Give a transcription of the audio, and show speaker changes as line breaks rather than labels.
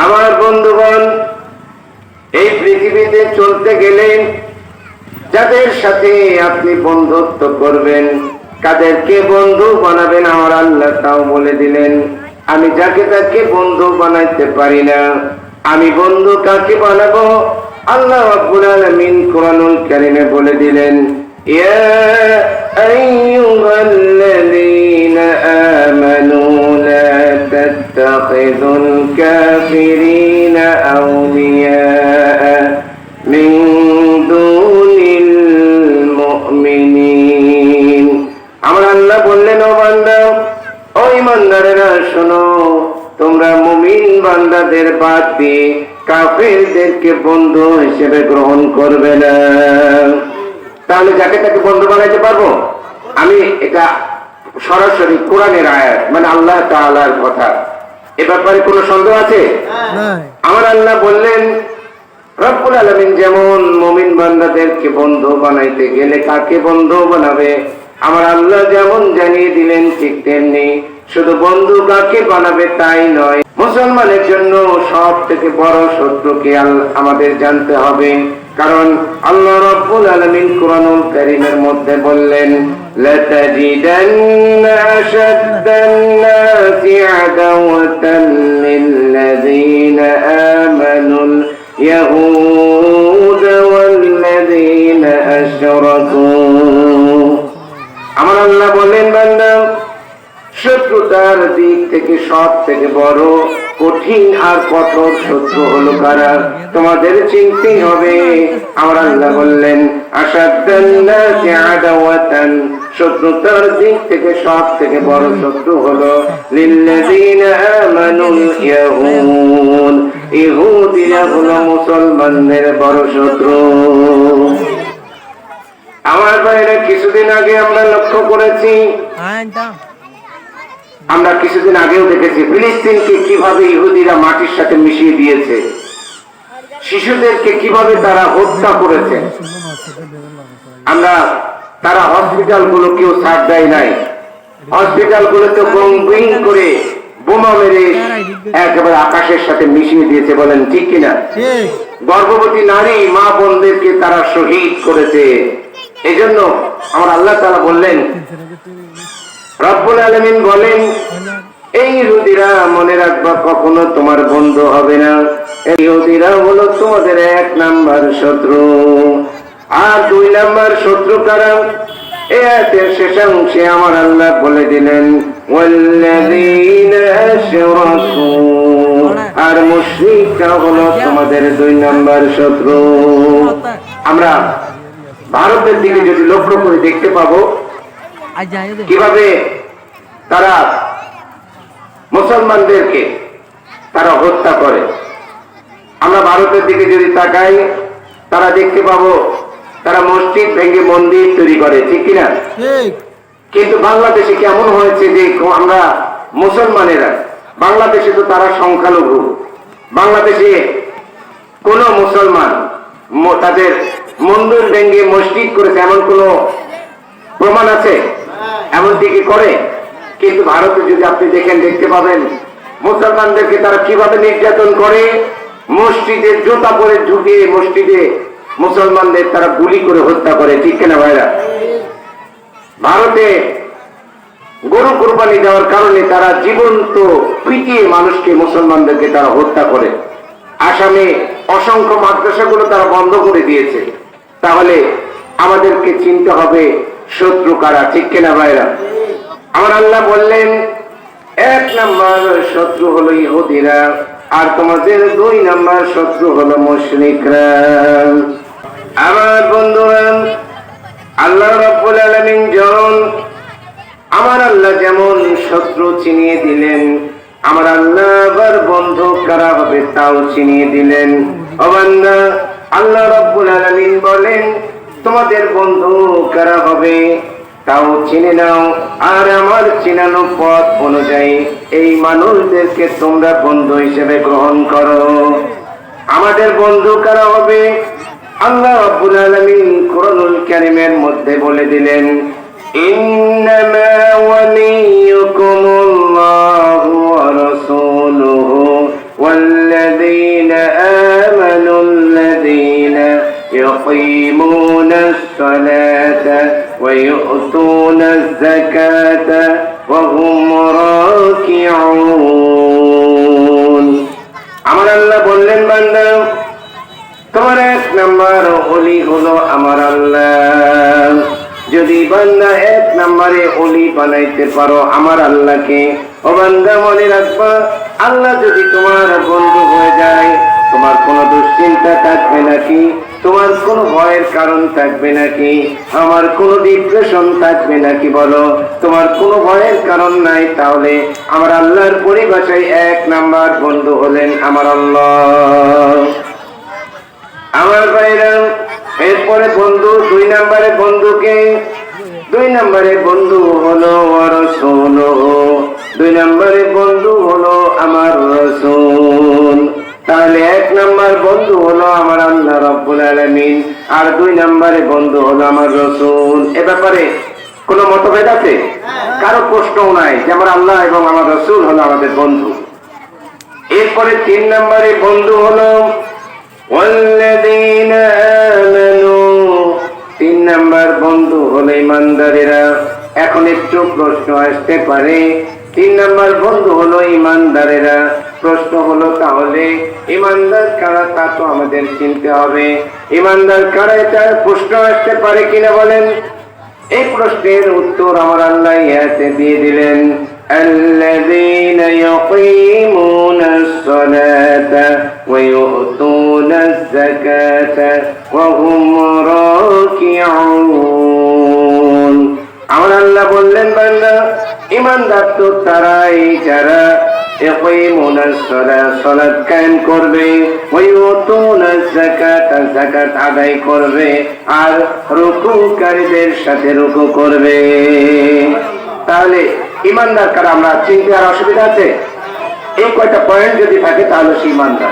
আমার বন্ধুগণ, এই পৃথিবীতে চলতে গেলে যাদের সাথে আপনি বন্ধুত্ব করবেন, কাদেরকে বন্ধু বানাবেন, আমার আল্লাহ তাও বলে দিলেন। আমি যাকে তাকে বন্ধু বানাইতে পারি না। আমি বন্ধু কাকে বানাবো? আল্লাহ রাব্বুল আলামিন কোরআনুল কারীমে বলে দিলেন, ইয়া আইয়ুহাল্লাযীনা আমানু লা তাত্তাখিযুল কাফিরিনা আউলিয়া মিন দুনিল মুমিনিন। আমার আল্লাহ বললেন, ও বান্দা, ও ঈমানদারেরা শোনো, তোমরা মুমিন বান্দাদের বাদ দিয়ে কাফেরদেরকে বন্ধু হিসেবে গ্রহণ করবে না। তাহলে যাকে তাকে বন্ধু বানাইতে পারবো? আমি এটা সরাসরি কোরআনের আয়াত, মানে আল্লাহ তাআলার কথা। এ ব্যাপারে কোনো সন্দেহ আছে? আমার আল্লাহ বললেন, রব্বুল আলামিন যেমন মুমিন বান্দাদেরকে বন্ধু বানাইতে গেলে কাকে বন্ধু বানাবে আমার আল্লাহ যেমন জানিয়ে দিলেন, ঠিক তেমনি শুধু বন্ধু কাকে বানাবে তাই নয়, মুসলমানের জন্য সব থেকে বড় শত্রুকে আমাদের জানতে হবে। কারণ আল্লাহ রাব্বুল আলামিন কোরআনুল কারীমের মধ্যে বললেন, লাতাজিদান্না আশাদ্দান নাসি আদাওয়াতান লিল্লাযীনা আমানুল ইয়াহুদ ওয়াল্লাযীনা আশরাকু। আমার আল্লাহ বলেন, বান্দা, শত্রুতার দিক থেকে সব থেকে বড়, কঠিন আর কঠোর শত্রু হলো কারা? তোমাদের চিনতেই হবে। আমার আল্লাহ বললেন, আশাদ্দান নাসি আদাওয়াতান, শত্রুতার দিক থেকে সব থেকে বড় শত্রু হলো লিল্লাযীনা আমানুল ইয়াহুদ, ইহুদিরা হলো মুসলমানদের বড় শত্রু। আমার ভাইরা, কিছুদিন আগে আমরা লক্ষ্য করেছি, আমরা কিছুদিন আগেও দেখেছি ফিলিস্তিনকে কিভাবে ইহুদিরা মাটির সাথে মিশিয়ে দিয়েছে, শিশুদেরকে কিভাবে তারা হত্যা করেছে। আমরা তারা হসপিটাল গুলো কেউ ছাড় দেয় নাই, হসপিটাল গুলোতে বোমা করে বোমা মেরে একেবারে আকাশের সাথে মিশিয়ে দিয়েছে। বলেন ঠিক কিনা? গর্ভবতী নারী মা বোনদেরকে তারা শহীদ করেছে। এই জন্য আমার আল্লাহ তাআলা বললেন, রব্বুল আলামিন বলেন, এই ইহুদিরা মনে রাখবা কখনো তোমার বন্ধু হবে না। এই ইহুদিরা হলো তোমাদের 1 নাম্বার শত্রু। আর 2 নাম্বার শত্রু কারা? এই আয়াতের শেষাংশে আমার আল্লাহ বলে দিলেন, ওয়াল্লাযীনা আশরাকু, আর মুশরিকরা হলো তোমাদের 2 নাম্বার শত্রু। আমরা ভারতের দিকে যদি লক্ষ্য করে দেখতে পাবো কিভাবে তারা মুসলমানদেরকে তারা হত্যা করে। আমরা ভারতের দিকে যদি তাকাই, তারা দেখতে পাবো তারা মসজিদ ভেঙে মন্দির তৈরি করে, ঠিক কিনা? কিন্তু বাংলাদেশে কেমন হয়েছে যে আমরা মুসলমানেরা, বাংলাদেশে তো তারা সংখ্যালঘু, বাংলাদেশে কোন মুসলমান তাদের মন্দির ভেঙে মসজিদ করেছে এমন কোন প্রমাণ আছে? এমন দিকে করে। কিন্তু ভারতে যদি আপনি দেখেন, দেখতে পাবেন মুসলমানদেরকে তারা কিভাবে নির্যাতন করে। মসজিদে জুতা পরে ঢুকে মসজিদে মুসলমানদের তারা গুলি করে হত্যা করে, ঠিক কিনা ভাইরা? ভারতে গরু কুরবানি দেওয়ার কারণে তারা জীবন্ত পিটিয়ে মানুষকে, মুসলমানদেরকে তারা হত্যা করে। আসামে অসংখ্য মাদ্রাসাগুলো তারা বন্ধ করে দিয়েছে। তাহলে আমাদেরকে চিনতে হবে শত্রু কারা, ঠিক কিনা ভাইরা? আমার আল্লাহ বললেন, 1 নাম্বার শত্রু হলো ইহুদিরা, আর তোমাদের 2 নাম্বার শত্রু হলো মুশরিকরা। আমার বন্ধুরা, আল্লাহ রাব্বুল আলামিন আমার আল্লাহ যেমন শত্রু চিনিয়ে দিলেন, আমার আল্লাহ আবার বন্ধু কারা হবে তাও চিনিয়ে দিলেন। ও বান্দা, আল্লাহ রাব্বুল আলামিন বলেন, তোমাদের বন্ধু কারা হবে তাও চিনে নাও, আর আমার চিনানো পথ অনুযায়ী এই মানুষদেরকে তোমরা বন্ধু হিসেবে গ্রহণ করো। আমাদের বন্ধু কারা হবে? আল্লাহ রাব্বুল আলামিন কোরআনুল কারীমের মধ্যে বলে দিলেন, ইন্নামা ওয়ালিয়ুকুমুল্লাহু ওয়া রাসূলুহু ওয়াল্লাযীনা يقيمون الصلاة ويؤتون الزكاة وهم راكعون আমার আল্লাহ বললেন বান্দা তোমার এক নাম্বার ওলি হলো আমার আল্লাহ। যদি বান্দা এক নম্বরে ওলি বানাইতে পারো আমার আল্লাহকে, ও বান্দা মনে রাখবা আল্লাহ যদি তোমার বন্ধু হয়ে যায় তোমার কোনো দুশ্চিন্তা থাকবে নাকি, তোমার কোনো ভয়ের কারণ থাকবে নাকি, আমার কোনো ডিপ্রেশন থাকবে নাকি? বলো, তোমার কোনো ভয়ের কারণ নাই। তাহলে আমার আল্লাহর পরিভাষায় এক নাম্বার বন্ধু হলেন আমার আল্লাহ। আমার ভাইরা, এরপরে বন্ধু দুই নম্বরে বন্ধুকে, দুই নম্বরে বন্ধু হলো রাসূল, দুই নম্বরে বন্ধু হলো আমার রাসূল। তাহলে এক নম্বর বন্ধু হলো আমার আল্লাহ রাব্বুল আলামিন, আর দুই নম্বরে বন্ধু হলো আমার রাসূল। এ ব্যাপারে কোনো মতভেদ আছে? কারো প্রশ্নও নাই যে আমার আল্লাহ এবং আমার রাসূল হলো আমাদের বন্ধু। এরপরে তিন নম্বরে বন্ধু হলো والذين آمنوا, তিন নাম্বার বন্ধু হলো ইমানদারেরা। এখন একটু প্রশ্ন আসতে পারে, তিন নাম্বার বন্ধু হলো ইমানদারেরা। প্রশ্ন হলো তাহলে ইমানদার কারা তা তো আমাদের চিনতে হবে। ইমানদার কারা এটার প্রশ্ন আসতে পারে কিনা বলেন? এই প্রশ্নের উত্তর আমার আল্লাহ ইয়াতে দিয়ে দিলেন, الذين يقيمون الصلاة ويؤتون الزكاة وهم راكعون। আমার আল্লাহ বললেন বান্দা ঈমানদার তো তারাই যারা يقيمون الصلاة, সালাত কায়েম করবে, ويؤتون الزكاة, যাকাত আদায় করবে, আর রুকুকারীদের সাথে রুকু করবে। তাহলে ইমানদার কারা আমরা চিনতে আর অসুবিধা আছে? এই কয়টা পয়েন্ট যদি থাকে তাহলে সে ইমানদার।